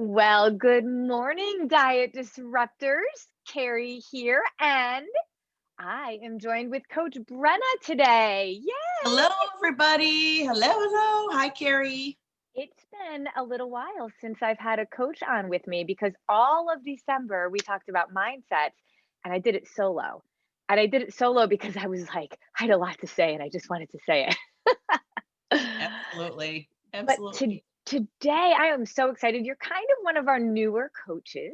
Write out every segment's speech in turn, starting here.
Well, good morning, diet disruptors. Carrie here, and I am joined with Coach Brenna today. Hello, Yay! everybody. Hello, hello. Hi, Carrie. It's been a little while since I've had a coach on with me because all of December we talked about mindsets and I did it solo. And I did it solo because I was like, I had a lot to say and I just wanted to say it. Absolutely. But Absolutely. today, I am so excited. You're kind of one of our newer coaches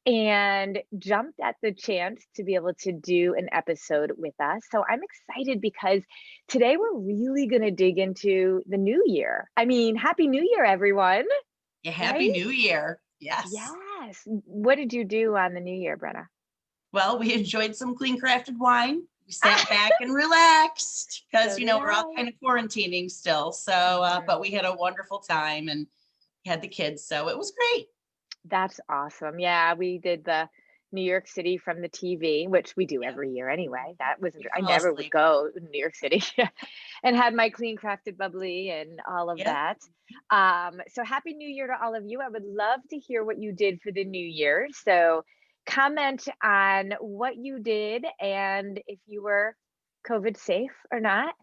and jumped at the chance to be able to do an episode with us. So I'm excited because today we're really going to dig into the new year. I mean, Happy New Year, everyone, Yeah, Happy right? New Year. Yes. Yes. What did you do on the new year, Brenna? Well, we enjoyed some clean crafted wine. We sat back and relaxed because, So did we're all I. kind of quarantining still. So, Mhm. but we had a wonderful time and had the kids. So it was great. That's awesome. Yeah, we did the New York City from the TV, which we do Yeah. every year anyway. That was We I fell never would asleep. go to New York City and had my clean crafted bubbly and all of Yep. that. So happy New Year to all of you. I would love to hear what you did for the new year. So comment on what you did and if you were COVID safe or not.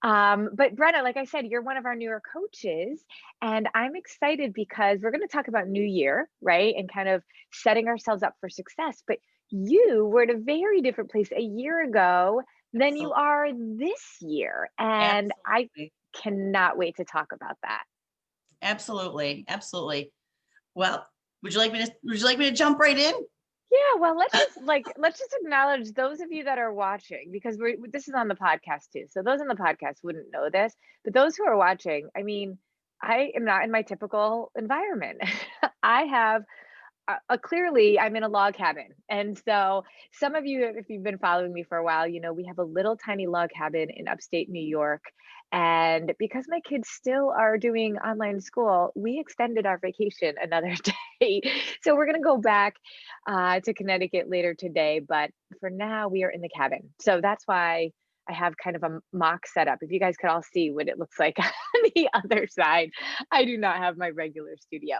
But Brenna, like I said, you're one of our newer coaches. And I'm excited because we're going to talk about New Year, right? And kind of setting ourselves up for success. But you were at a very different place a year ago than you Absolutely. are this year. And I Absolutely. cannot wait to talk about that. Absolutely. Absolutely. Well, would you like me to jump right in? Yeah, well, let's just acknowledge those of you that are watching because this is on the podcast too. So those on the podcast wouldn't know this, but those who are watching, I mean, I am not in my typical environment. I have clearly I'm in a log cabin. And so some of you, if you've been following me for a while, we have a little tiny log cabin in upstate New York. And because my kids still are doing online school, we extended our vacation another day. So we're going to go back to Connecticut later today. But for now, we are in the cabin. So that's why I have kind of a mock setup. If you guys could all see what it looks like on the other side, I do not have my regular studio.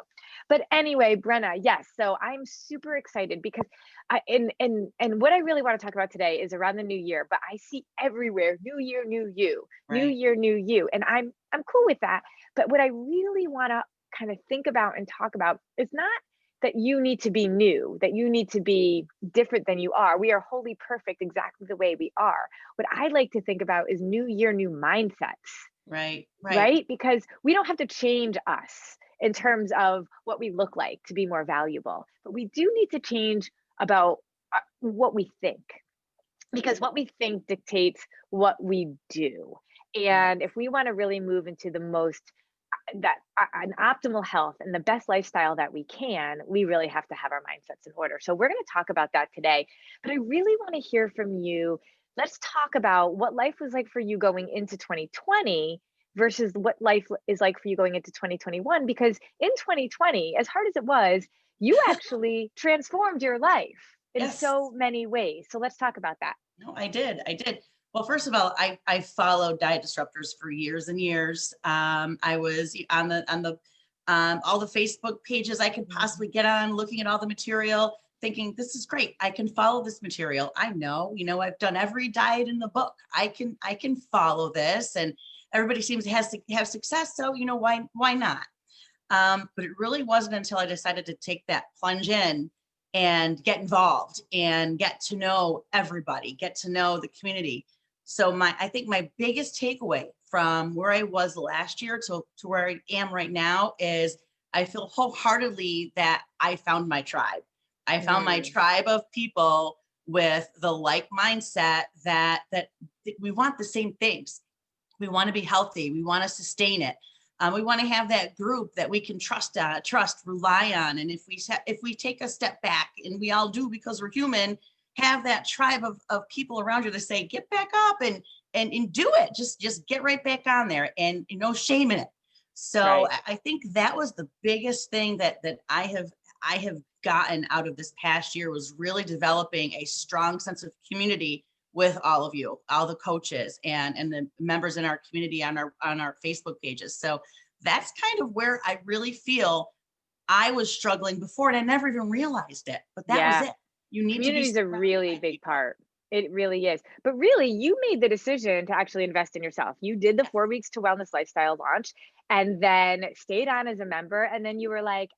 But anyway, Brenna, yes. So I'm super excited because and what I really want to talk about today is around the new year, but I see everywhere new year, new you, new Right. year, new you. And I'm cool with that. But what I really want to kind of think about and talk about is not that you need to be new, that you need to be different than you are. We are wholly perfect exactly the way we are. What I like to think about is new year, new mindsets, Right. Right. right? Because we don't have to change us in terms of what we look like to be more valuable, but we do need to change about what we think because what we think dictates what we do. Right. And if we want to really move into the most that an optimal health and the best lifestyle that we can, we really have to have our mindsets in order. So we're going to talk about that today, but I really want to hear from you. Let's talk about what life was like for you going into 2020 versus what life is like for you going into 2021 because in 2020, as hard as it was, you actually transformed your life in Yes. so many ways. So let's talk about that. No, I did. I did. Well, first of all, I followed diet disruptors for years and years. I was on the all the Facebook pages I could possibly get on, looking at all the material, thinking this is great. I can follow this material. I know, I've done every diet in the book. I can follow this, and everybody seems to has to have success. So why not? But it really wasn't until I decided to take that plunge in and get involved and get to know everybody, get to know the community. So I think my biggest takeaway from where I was last year to where I am right now is I feel wholeheartedly that I found my tribe. I found my Mm, tribe of people with the like mindset that we want the same things. We want to be healthy. We want to sustain it. We want to have that group that we can trust, rely on. And if we take a step back, and we all do because we're human, have that tribe of people around you to say, get back up and do it. Just get right back on there, and no shame in it. So right. I think that was the biggest thing that I have gotten out of this past year, was really developing a strong sense of community with all of you, all the coaches and the members in our community on our Facebook pages. So that's kind of where I really feel I was struggling before and I never even realized it, but that was Yeah. it. You need to be Community is a surrounded really by big people. part. It really is. But really, you made the decision to actually invest in yourself. You did the Yes. 4 weeks to wellness lifestyle launch and then stayed on as a member. And then you were like,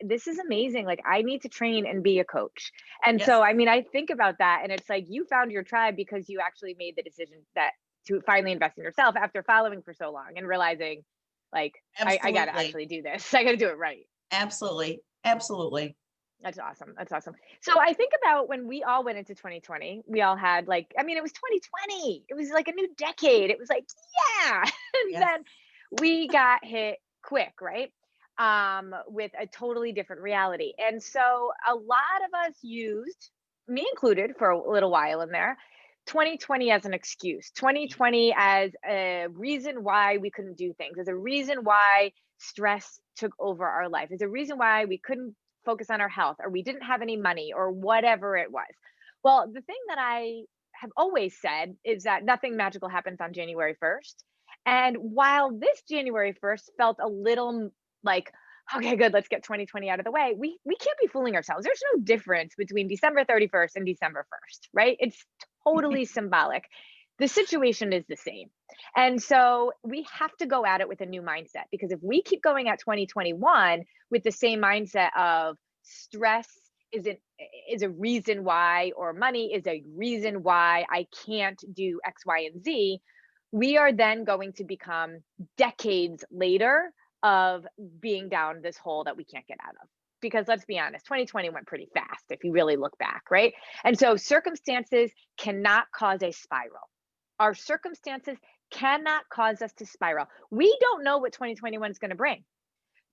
this is amazing. Like, I need to train and be a coach. And Yes. so, I mean, I think about that and it's like you found your tribe because you actually made the decision that to finally invest in yourself after following for so long and realizing, like, I got to Absolutely. actually do this. I got to do it right. Absolutely. Absolutely. That's awesome. That's awesome. So I think about when we all went into 2020, we all had like, I mean, it was 2020. It was like a new decade. It was like, yeah. And Yes. then we got hit quick, right? With a totally different reality. And so a lot of us used, me included for a little while in there, 2020 as an excuse, 2020 as a reason why we couldn't do things, as a reason why stress took over our life, as a reason why we couldn't focus on our health or we didn't have any money or whatever it was. Well, the thing that I have always said is that nothing magical happens on January 1st. And while this January 1st felt a little like, okay, good, let's get 2020 out of the way, we can't be fooling ourselves. There's no difference between December 31st and December 1st, right? It's totally symbolic. The situation is the same. And so we have to go at it with a new mindset because if we keep going at 2021 with the same mindset of stress isn't is a reason why or money is a reason why I can't do X, Y, and Z, we are then going to become decades later of being down this hole that we can't get out of. Because let's be honest, 2020 went pretty fast if you really look back, right? And so circumstances cannot cause a spiral. Our circumstances cannot cause us to spiral. We don't know what 2021 is going to bring,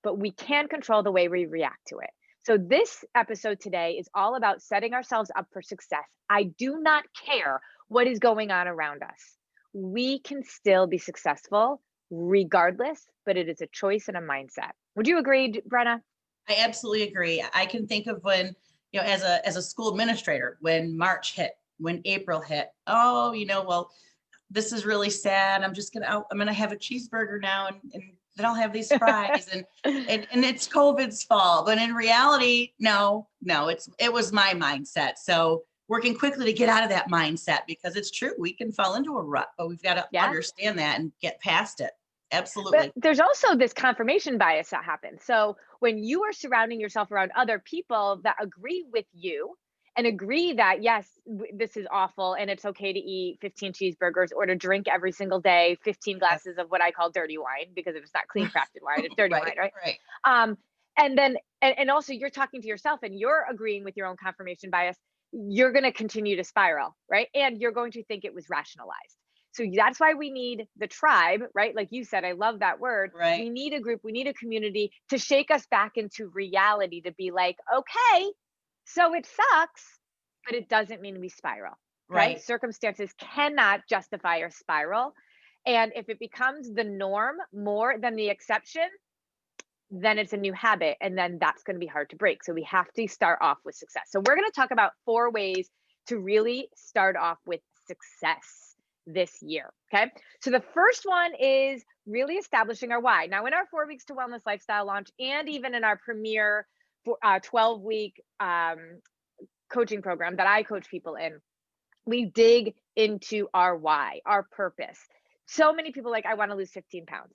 but we can control the way we react to it. So, this episode today is all about setting ourselves up for success. I do not care what is going on around us. We can still be successful regardless, but it is a choice and a mindset. Would you agree, Brenna? I absolutely agree. I can think of when, as a school administrator, when March hit, when April hit, oh, well, this is really sad. I'm gonna have a cheeseburger now, and then I'll have these fries, and it's COVID's fault. But in reality, no, it was my mindset. So working quickly to get out of that mindset, because it's true, we can fall into a rut, but we've got to Yeah. understand that and get past it. But Absolutely. there's also this confirmation bias that happens. So when you are surrounding yourself around other people that agree with you and agree that, yes, this is awful and it's okay to eat 15 cheeseburgers or to drink every single day 15 Yes. glasses of what I call dirty wine, because if it's not clean crafted wine, it's dirty Right. wine, right? Right. Um, and then, and also you're talking to yourself and you're agreeing with your own confirmation bias, you're going to continue to spiral, right? And you're going to think it was rationalized. So that's why we need the tribe, right? Like you said, I love that word. Right. We need a group, we need a community to shake us back into reality, to be like, okay, so it sucks, but it doesn't mean we spiral. Okay. Right. Circumstances cannot justify our spiral. And if it becomes the norm more than the exception, then it's a new habit. And then that's going to be hard to break. So we have to start off with success. So we're going to talk about 4 ways to really start off with success this year. Okay. So the first one is really establishing our why. Now, in our 4 weeks to wellness lifestyle launch, and even in our premier 12-week coaching program that I coach people in, we dig into our why, our purpose. So many people like, I want to lose 15 pounds.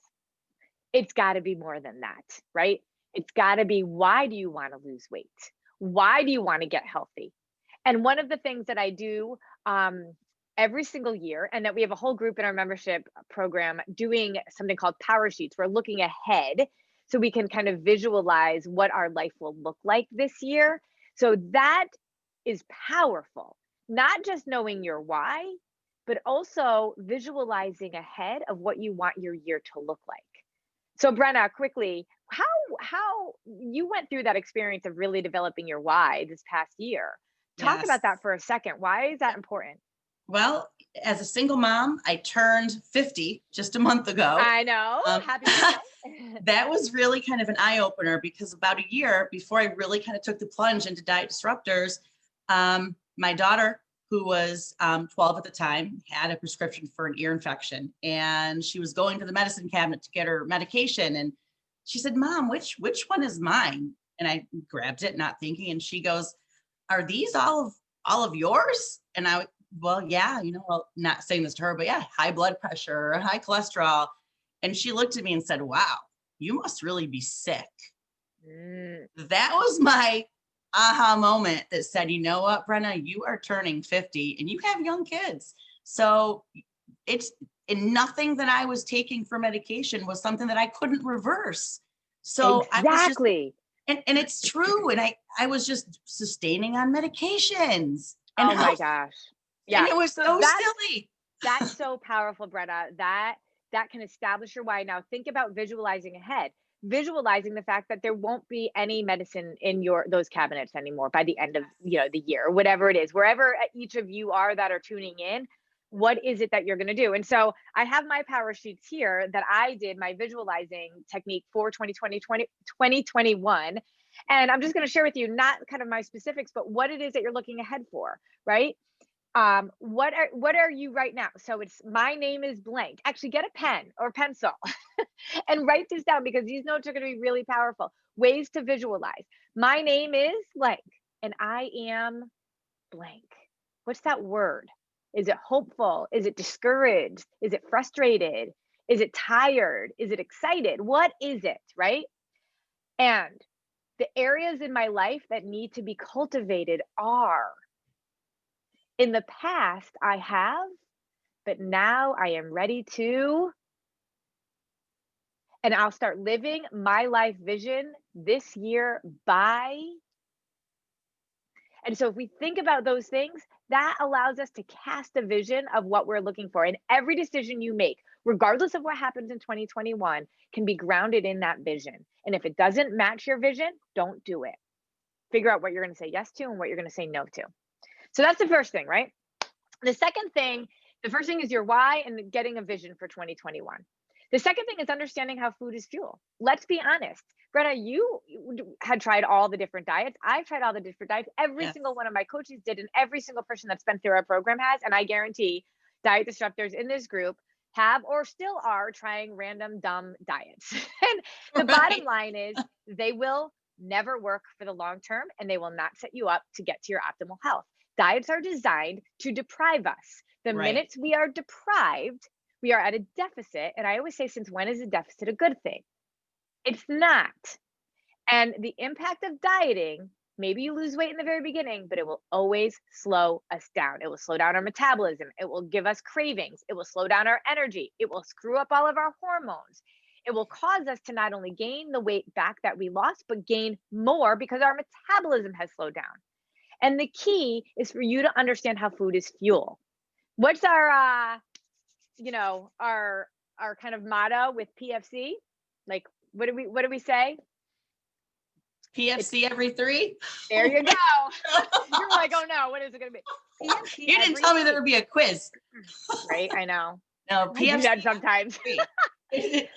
It's got to be more than that, right? It's got to be, why do you want to lose weight? Why do you want to get healthy? And one of the things that I do every single year, and that we have a whole group in our membership program doing something called power sheets. We're looking ahead so we can kind of visualize what our life will look like this year. So that is powerful, not just knowing your why, but also visualizing ahead of what you want your year to look like. So Brenna, quickly, how you went through that experience of really developing your why this past year. Talk Yes. about that for a second. Why is that important? Well, as a single mom, I turned 50 just a month ago. I know. Um, Happy birthday. that was really kind of an eye opener, because about a year before I really kind of took the plunge into diet disruptors, my daughter, who was 12 at the time, had a prescription for an ear infection, and she was going to the medicine cabinet to get her medication. And She said, Mom, which one is mine? And I grabbed it, not thinking. And she goes, are these all of yours? And I, well, yeah, well, not saying this to her, but yeah, high blood pressure, high cholesterol. And she looked at me and said, wow, you must really be sick. That was my aha moment that said, you know what, Brenna, you are turning 50 and you have young kids. So and nothing that I was taking for medication was something that I couldn't reverse. So exactly. I was just, and it's true. And I was just sustaining on medications. And oh my gosh. Yeah. And it was so silly. That's so powerful, Brenna. That can establish your why. Now think about visualizing ahead. Visualizing the fact that there won't be any medicine in those cabinets anymore by the end of the year, whatever it is, wherever each of you are that are tuning in. What is it that you're going to do? And so I have my power sheets here that I did my visualizing technique for 2021. And I'm just going to share with you, not kind of my specifics, but what it is that you're looking ahead for, right? What are you right now? So it's, my name is blank. Actually, get a pen or pencil and write this down, because these notes are going to be really powerful. Ways to visualize. My name is blank and I am blank. What's that word? Is it hopeful? Is it discouraged? Is it frustrated? Is it tired? Is it excited? What is it, right? And the areas in my life that need to be cultivated are, in the past I have, but now I am ready to, and I'll start living my life vision this year by. And so if we think about those things, that allows us to cast a vision of what we're looking for. And every decision you make, regardless of what happens in 2021, can be grounded in that vision. And if it doesn't match your vision, don't do it. Figure out what you're going to say yes to and what you're going to say no to. So that's the first thing, right? The first thing is your why and getting a vision for 2021. The second thing is understanding how food is fuel. Let's be honest. Brenna, you had tried all the different diets. I've tried all the different diets. Every single one of my coaches did, and every single person that's been through our program has. And I guarantee diet disruptors in this group have or still are trying random dumb diets. And the bottom line is they will never work for the long term, and they will not set you up to get to your optimal health. Diets are designed to deprive us. The minutes we are deprived, we are at a deficit. And I always say, since when is a deficit a good thing? It's not. And the impact of dieting, maybe you lose weight in the very beginning, but it will always slow us down. It will slow down our metabolism. It will give us cravings. It will slow down our energy. It will screw up all of our hormones. It will cause us to not only gain the weight back that we lost, but gain more because our metabolism has slowed down. And the key is for you to understand how food is fuel. What's our our kind of motto with PFC? Like, what do we say? PFC every 3. There you go. You're like, oh no, what is it going to be? PFC you didn't tell me there would be a quiz. Right, I know. No, PFC. I do that sometimes. Right,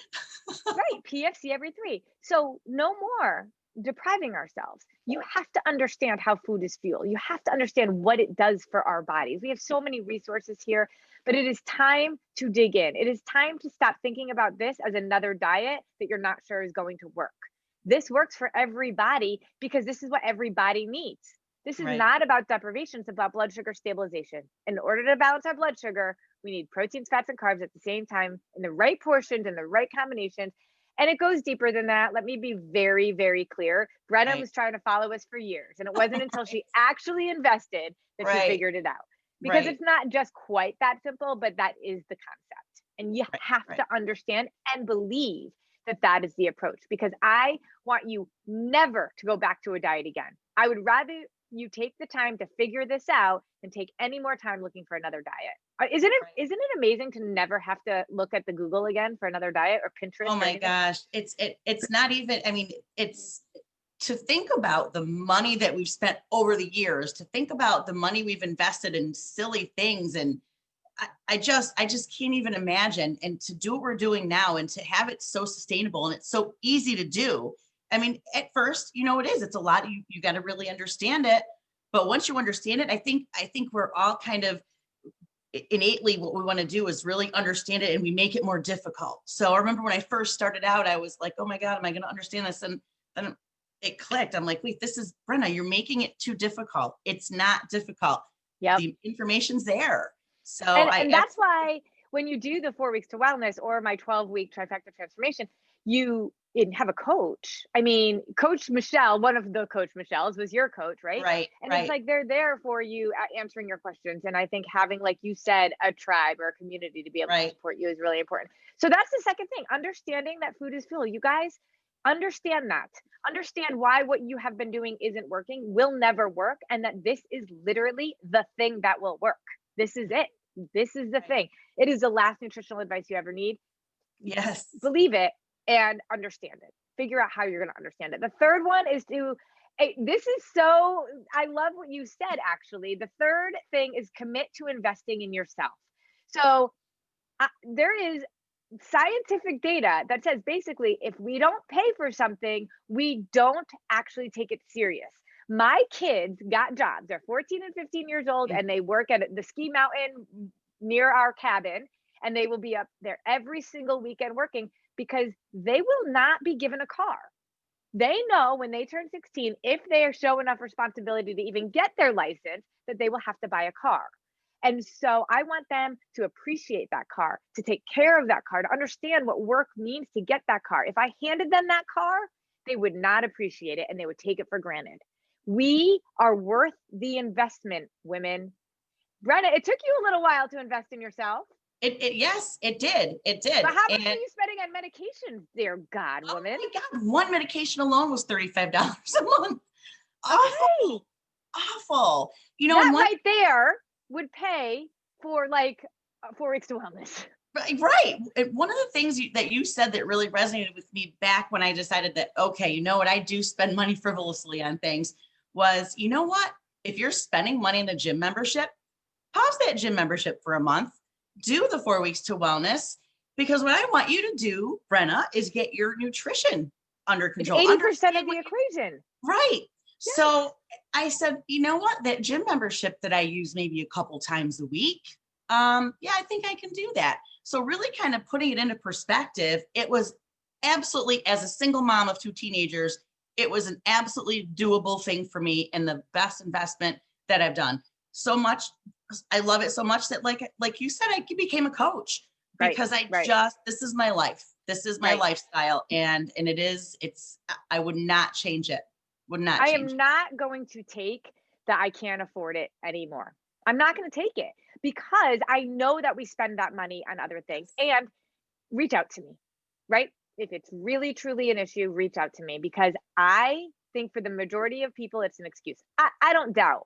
PFC every 3. So no more depriving ourselves. You have to understand how food is fuel. You have to understand what it does for our bodies. We have so many resources here, but it is time to dig in. It is time to stop thinking about this as another diet that you're not sure is going to work. This works for everybody because this is what everybody needs. This is not about deprivation, it's about blood sugar stabilization. In order to balance our blood sugar, we need proteins, fats, and carbs at the same time in the right portions and the right combinations. And it goes deeper than that. Let me be very, very clear. Brenna was trying to follow us for years, and it wasn't until she actually invested that she figured it out. Because it's not just quite that simple, but that is the concept. And you have to understand and believe that that is the approach, because I want you never to go back to a diet again. I would rather you take the time to figure this out than take any more time looking for another diet. Isn't it amazing to never have to look at the Google again for another diet or Pinterest? Oh my gosh. It's not even, I mean, it's to think about the money that we've spent over the years, to think about the money we've invested in silly things. And I just can't even imagine. And to do what we're doing now and to have it so sustainable and it's so easy to do. I mean, at first, it is, it's a lot. You got to really understand it. But once you understand it, I think we're all kind of, innately what we want to do is really understand it, and we make it more difficult. So I remember when I first started out, I was like, oh my God, am I going to understand this? And then it clicked. I'm like, wait, this is Brenna, you're making it too difficult. It's not difficult. Yep. The information's there. So and that's why when you do the 4 weeks to wellness or my 12-week trifecta transformation, you have a coach. I mean, Coach Michelle, one of the Coach Michelles was your coach, right? right, And right. it's like they're there for you at answering your questions. And I think having, like you said, a tribe or a community to be able to support you is really important. So that's the second thing, understanding that food is fuel. You guys understand that. Understand why what you have been doing isn't working, will never work, and that this is literally the thing that will work. This is it. This is the thing. It is the last nutritional advice you ever need. Yes. Believe it and understand it. Figure out how you're going to understand it. The third one is this is so, I love what you said, actually. The third thing is commit to investing in yourself. So there is scientific data that says basically, if we don't pay for something, we don't actually take it serious. My kids got jobs. They're 14 and 15 years old, and they work at the ski mountain near our cabin, and they will be up there every single weekend working because they will not be given a car. They know when they turn 16, if they show enough responsibility to even get their license, that they will have to buy a car. And so I want them to appreciate that car, to take care of that car, to understand what work means to get that car. If I handed them that car, they would not appreciate it and they would take it for granted. We are worth the investment, women. Brenna, it took you a little while to invest in yourself. Yes, it did. It did. But how much are you spending on medications, dear God, woman? Oh my God, one medication alone was $35 a month. Awful. Okay. Awful. You know, that right there would pay for like 4 weeks to wellness. Right. One of the things that you said that really resonated with me back when I decided that, okay, you know what, I do spend money frivolously on things, was, you know what, if you're spending money in the gym membership, pause that gym membership for a month, do the 4 weeks to wellness, because what I want you to do, Brenna, is get your nutrition under control. It's 80% of the equation. Right. Yes. So I said, you know what, that gym membership that I use maybe a couple times a week, yeah, I think I can do that. So really kind of putting it into perspective, it was absolutely, as a single mom of 2 teenagers, it was an absolutely doable thing for me and the best investment that I've done. So much, I love it so much that like you said, I became a coach because this is my life. This is my lifestyle. And I would not change it. I am not going to take that I can't afford it anymore. I'm not going to take it because I know that we spend that money on other things. And reach out to me, right? If it's really, truly an issue, reach out to me, because I think for the majority of people, it's an excuse. I don't doubt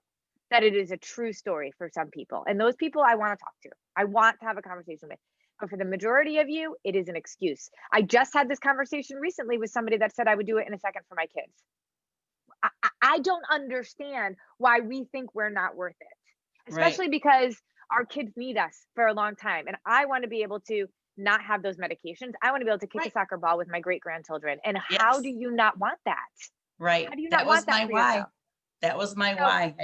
that it is a true story for some people. And those people I want to talk to. I want to have a conversation with. But for the majority of you, it is an excuse. I just had this conversation recently with somebody that said I would do it in a second for my kids. I don't understand why we think we're not worth it, especially because our kids need us for a long time. And I want to be able to not have those medications. I want to be able to kick a soccer ball with my great grandchildren. And how do you not want that? Right. How do you not want that for why. yourself? That was my why.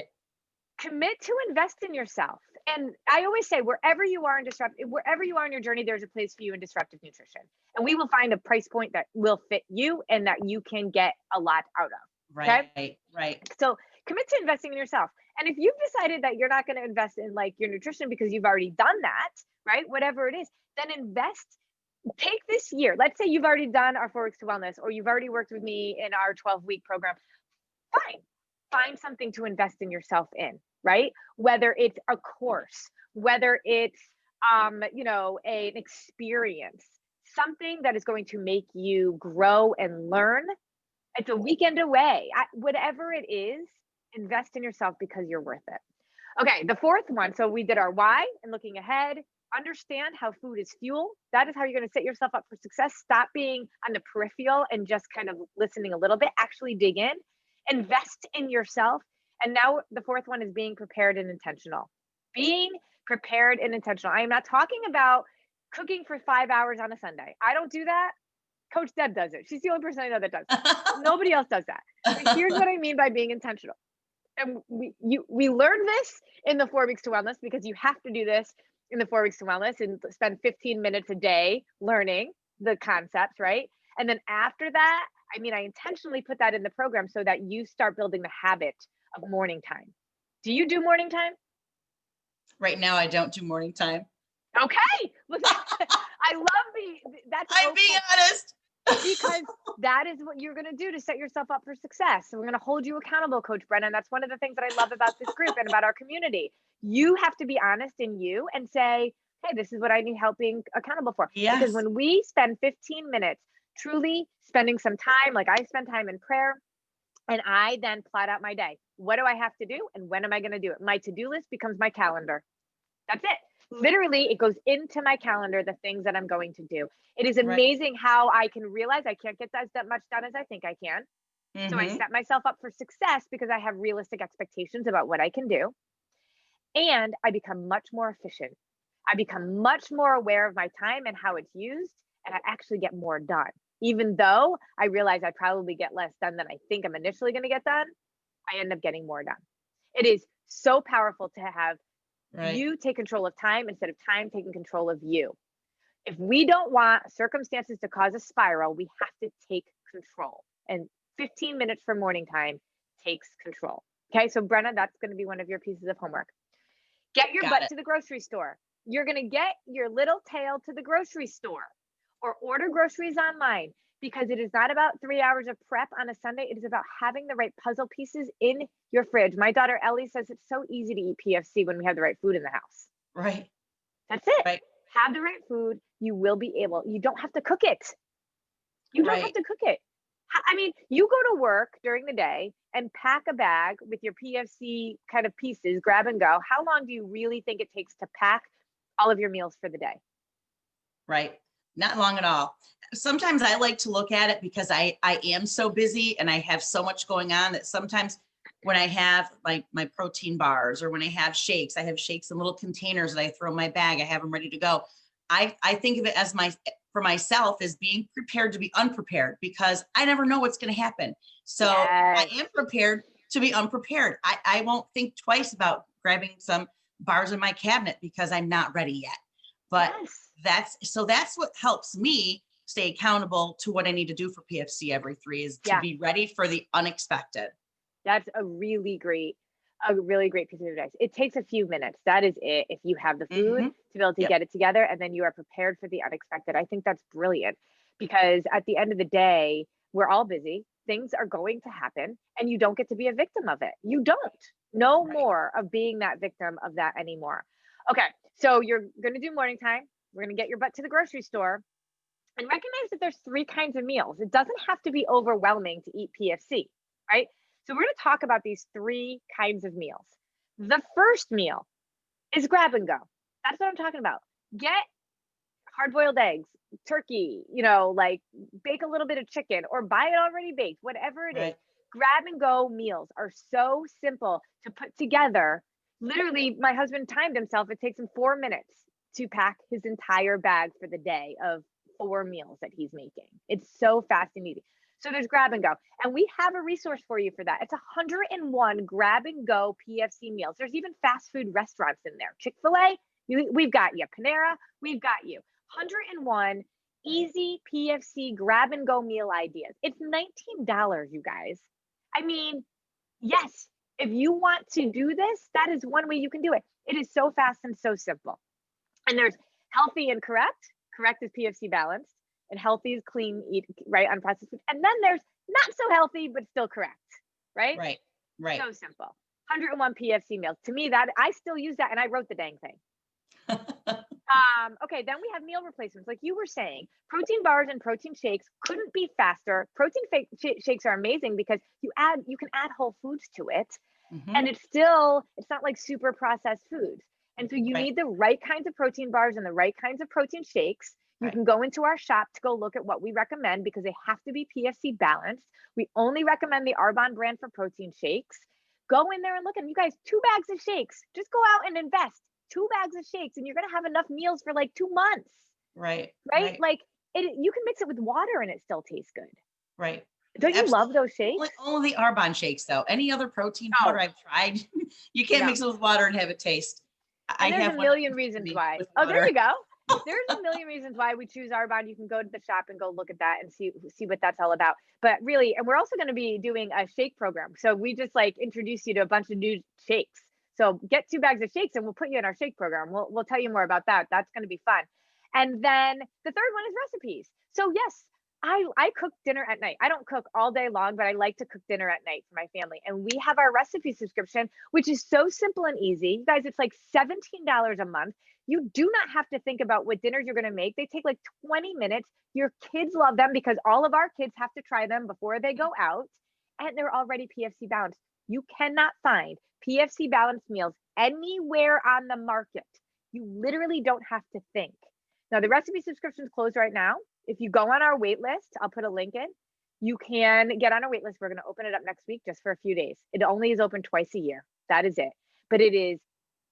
Commit to invest in yourself. And I always say, wherever you are in your journey, there's a place for you in disruptive nutrition. And we will find a price point that will fit you and that you can get a lot out of. Right. So commit to investing in yourself. And if you've decided that you're not going to invest in like your nutrition because you've already done that, right? Whatever it is, then invest. Take this year. Let's say you've already done our 4 weeks to wellness, or you've already worked with me in our 12-week program. Fine. Find something to invest in yourself in, right? Whether it's a course, whether it's, an experience, something that is going to make you grow and learn. It's a weekend away. Whatever it is, invest in yourself because you're worth it. Okay, the fourth one. So we did our why and looking ahead. Understand how food is fuel. That is how you're going to set yourself up for success. Stop being on the peripheral and just kind of listening a little bit. Actually dig in. Invest in yourself. And now the fourth one is being prepared and intentional. Being prepared and intentional. I am not talking about cooking for 5 hours on a Sunday. I don't do that. Coach Deb does it. She's the only person I know that does it. Nobody else does that. But here's what I mean by being intentional. And we learned this in the 4 weeks to wellness, because you have to do this in the 4 weeks to wellness and spend 15 minutes a day learning the concepts, right? And then after that, I mean, I intentionally put that in the program so that you start building the habit of morning time. Do you do morning time? Right now, I don't do morning time. Okay. Well, I love that's I'm okay. being honest. Because that is what you're going to do to set yourself up for success. So we're going to hold you accountable, Coach Brenna. And that's one of the things that I love about this group and about our community. You have to be honest in you and say, hey, this is what I need help being accountable for. Yes. Because when we spend 15 minutes truly spending some time, like I spend time in prayer, and I then plot out my day. What do I have to do? And when am I going to do it? My to-do list becomes my calendar. That's it. Literally, it goes into my calendar, the things that I'm going to do. It is amazing how I can realize I can't get that much done as I think I can. So I set myself up for success because I have realistic expectations about what I can do. And I become much more efficient. I become much more aware of my time and how it's used, and I actually get more done. Even though I realize I probably get less done than I think I'm initially going to get done, I end up getting more done. It is so powerful to have you take control of time instead of time taking control of you. If we don't want circumstances to cause a spiral, we have to take control. And 15 minutes for morning time takes control. Okay, so Brenna, that's going to be one of your pieces of homework. Get your butt to the grocery store. You're going to get your little tail to the grocery store or order groceries online, because it is not about 3 hours of prep on a Sunday. It is about having the right puzzle pieces in your fridge. My daughter Ellie says it's so easy to eat PFC when we have the right food in the house. Right. That's it. Right. Have the right food. You will be able, you don't have to cook it. You don't have to cook it. I mean, you go to work during the day and pack a bag with your PFC kind of pieces, grab and go. How long do you really think it takes to pack all of your meals for the day? Right. Not long at all. Sometimes I like to look at it because I am so busy and I have so much going on that sometimes when I have like my protein bars or when I have shakes in little containers that I throw in my bag. I have them ready to go. I think of it as for myself as being prepared to be unprepared, because I never know what's going to happen. So I am prepared to be unprepared. I won't think twice about grabbing some bars in my cabinet because I'm not ready yet. But that's what helps me stay accountable to what I need to do for PFC every 3 is to be ready for the unexpected. That's a really great piece of advice. It takes a few minutes. That is it. If you have the food to be able to get it together, and then you are prepared for the unexpected. I think that's brilliant, because at the end of the day, we're all busy. Things are going to happen and you don't get to be a victim of it. You don't. No more of being that victim of that anymore. Okay. So you're going to do morning time. We're going to get your butt to the grocery store and recognize that there's 3 kinds of meals. It doesn't have to be overwhelming to eat PFC, right? So we're going to talk about these 3 kinds of meals. The first meal is grab and go. That's what I'm talking about. Get hard-boiled eggs, turkey, like bake a little bit of chicken or buy it already baked, whatever it is. Grab and go meals are so simple to put together. Literally, my husband timed himself. It takes him 4 minutes to pack his entire bag for the day of 4 meals that he's making. It's so fast and easy. So there's grab and go. And we have a resource for you for that. It's 101 grab and go PFC meals. There's even fast food restaurants in there. Chick-fil-A, we've got you. Panera, we've got you. 101 easy PFC grab and go meal ideas. It's $19, you guys. I mean, yes, if you want to do this, that is one way you can do it. It is so fast and so simple. And there's healthy and correct. Correct is PFC balanced, and healthy is clean, eat right, unprocessed food. And then there's not so healthy, but still correct, right? Right. So simple. 101 PFC meals. To me, that I still use that, and I wrote the dang thing. Okay, then we have meal replacements. Like you were saying, protein bars and protein shakes couldn't be faster. Protein shakes are amazing because you can add whole foods to it, and it's not like super processed foods. And so you need the right kinds of protein bars and the right kinds of protein shakes. You can go into our shop to go look at what we recommend, because they have to be PFC balanced. We only recommend the Arbonne brand for protein shakes. Go in there and look at them. You guys, 2 bags of shakes. Just go out and invest 2 bags of shakes, and you're going to have enough meals for like 2 months. Right? Like you can mix it with water and it still tastes good. Right. Don't you love those shakes? Only the Arbonne shakes though. Any other protein powder I've tried, you can't mix it with water and have it taste. I And there's have a one million next to reasons me why. with Oh, there water. you go. There's a million reasons why we choose Arbonne. You can go to the shop and go look at that and see what that's all about. But really, and we're also going to be doing a shake program. So we just like introduce you to a bunch of new shakes. So get 2 bags of shakes and we'll put you in our shake program. We'll tell you more about that. That's going to be fun. And then the third one is recipes. So yes, I cook dinner at night. I don't cook all day long, but I like to cook dinner at night for my family. And we have our recipe subscription, which is so simple and easy. You guys, it's like $17 a month. You do not have to think about what dinners you're going to make. They take like 20 minutes. Your kids love them because all of our kids have to try them before they go out, and they're already PFC balanced. You cannot find PFC balanced meals anywhere on the market. You literally don't have to think. Now, the recipe subscription is closed right now. If you go on our wait list, I'll put a link in. You can get on a wait list. We're going to open it up next week just for a few days. It only is open twice a year. That is it. But it is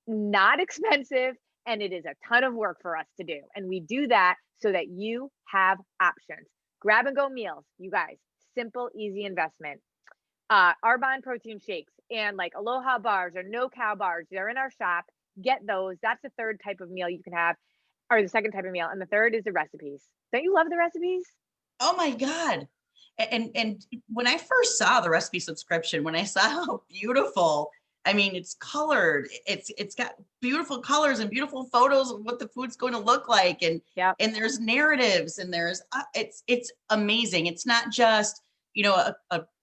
not expensive and it is a ton of work for us to do. And we do that so that you have options. Grab and go meals, you guys, simple, easy investment. Arbonne protein shakes and like Aloha bars or no cow bars, they're in our shop. Get those. That's the third type of meal you can have, or the second type of meal. And the third is the recipes. Don't you love the recipes? Oh my God. And when I first saw the recipe subscription, when I saw how beautiful, I mean, it's colored, it's got beautiful colors and beautiful photos of what the food's going to look like. Yeah. And there's narratives and there's, it's amazing. It's not just,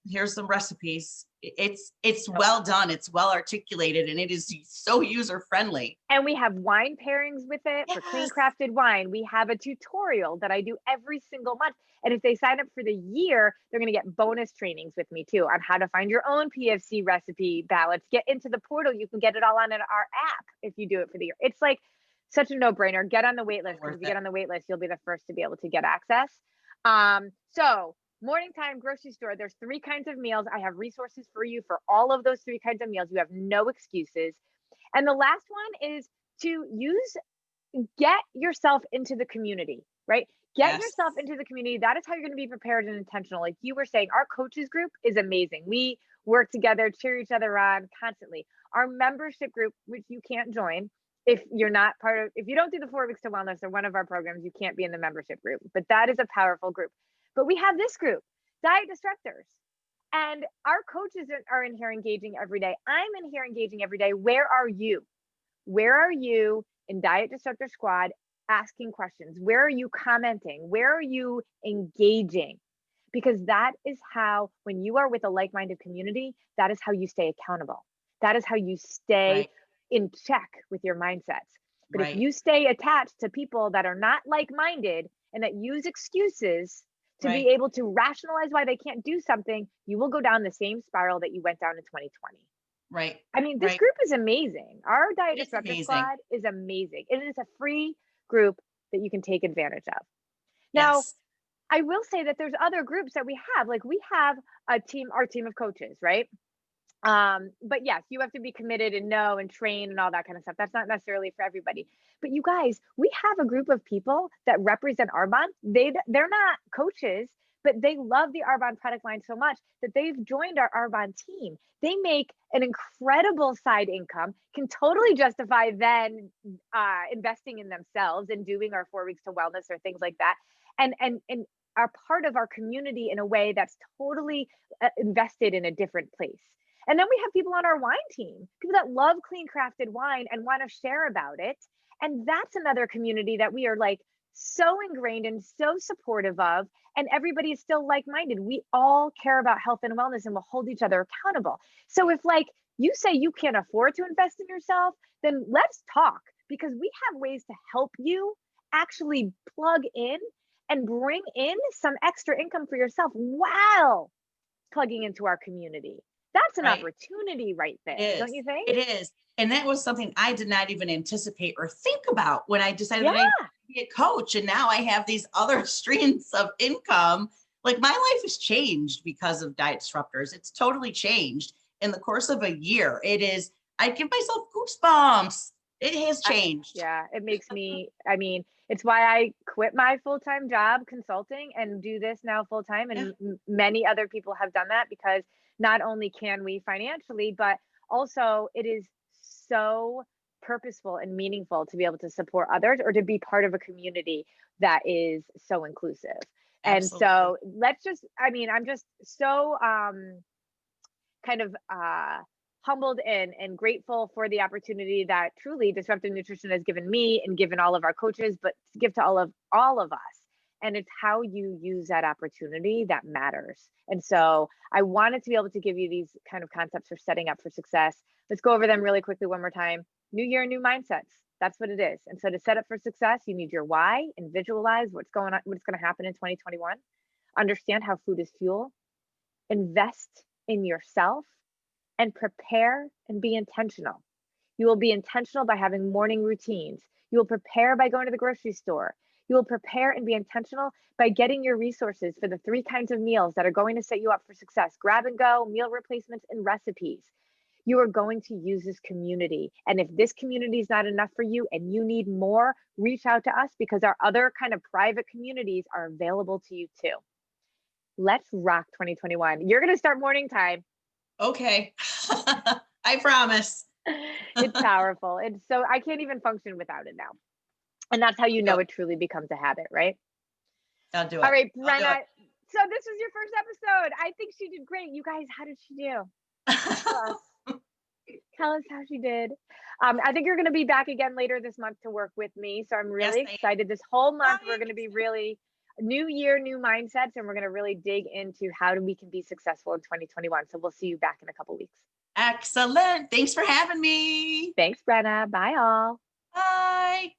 here's some recipes. It's well done. It's well articulated and it is so user friendly. And we have wine pairings with it for clean Yes. crafted wine. We have a tutorial that I do every single month. And if they sign up for the year, they're going to get bonus trainings with me too on how to find your own PFC recipe balance. Get into the portal. You can get it all on our app if you do it for the year. It's like such a no brainer. Get on the wait list because if you get on the wait list, you'll be the first to be able to get access. So morning time grocery store, there's 3 kinds of meals. I have resources for you for all of those 3 kinds of meals. You have no excuses. And the last one is to get yourself into the community, right? Get Yes. yourself into the community. That is how you're going to be prepared and intentional. Like you were saying, our coaches group is amazing. We work together, cheer each other on constantly. Our membership group, which you can't join if you're not part of, if you don't do the 4 weeks to wellness or one of our programs, you can't be in the membership group, but that is a powerful group. But we have this group, Diet Disruptors. And our coaches are in here engaging every day. I'm in here engaging every day. Where are you? Where are you in Diet Disruptor Squad asking questions? Where are you commenting? Where are you engaging? Because that is how, when you are with a like-minded community, that is how you stay accountable. That is how you stay in check with your mindsets. But if you stay attached to people that are not like-minded and that use excuses to be able to rationalize why they can't do something, you will go down the same spiral that you went down in 2020. Right. I mean, this group is amazing. Our Diet Disruptor Squad is amazing. It is a free group that you can take advantage of. Now, I will say that there's other groups that we have. Like we have a team, our team of coaches, right? But yes, you have to be committed and know and train and all that kind of stuff. That's not necessarily for everybody. But you guys, we have a group of people that represent Arbonne. They're not coaches, but they love the Arbonne product line so much that they've joined our Arbonne team. They make an incredible side income, can totally justify then investing in themselves and doing our 4 weeks to wellness or things like that. And are part of our community in a way that's totally invested in a different place. And then we have people on our wine team, people that love clean crafted wine and want to share about it. And that's another community that we are like so ingrained and so supportive of. And everybody is still like-minded. We all care about health and wellness and will hold each other accountable. So if like you say you can't afford to invest in yourself, then let's talk, because we have ways to help you actually plug in and bring in some extra income for yourself while plugging into our community. That's an opportunity right there, don't you think? It is. And that was something I did not even anticipate or think about when I decided that I'd be a coach. And now I have these other streams of income. Like my life has changed because of Diet Disruptors. It's totally changed in the course of a year. It is, I give myself goosebumps. It has changed. Yeah, it makes me, I mean, it's why I quit my full-time job consulting and do this now full-time. And many other people have done that, because not only can we financially, but also it is so purposeful and meaningful to be able to support others or to be part of a community that is so inclusive. And Absolutely. so let's just, I mean, I'm just so kind of humbled and grateful for the opportunity that truly Disruptive Nutrition has given me and given all of our coaches, but to give to all of us. And it's how you use that opportunity that matters. And so I wanted to be able to give you these kind of concepts for setting up for success. Let's go over them really quickly one more time. New year, new mindsets. That's what it is. And so to set up for success, you need your why and visualize what's going on, what's going to happen in 2021. Understand how food is fuel. Invest in yourself and prepare and be intentional. You will be intentional by having morning routines. You will prepare by going to the grocery store. You will prepare and be intentional by getting your resources for the 3 kinds of meals that are going to set you up for success: grab and go, meal replacements, and recipes. You are going to use this community. And if this community is not enough for you and you need more, reach out to us because our other kind of private communities are available to you too. Let's rock 2021. You're going to start morning time. Okay. I promise. It's powerful. And so I can't even function without it now. And that's how you know it truly becomes a habit, right? I'll do it. All right, Brenna. So this was your first episode. I think she did great. You guys, how did she do? Tell us how she did. I think you're going to be back again later this month to work with me. So I'm really excited. This whole month, we're going to be really new year, new mindsets, and we're going to really dig into how we can be successful in 2021. So we'll see you back in a couple weeks. Excellent. Thanks for having me. Thanks, Brenna. Bye all. Bye.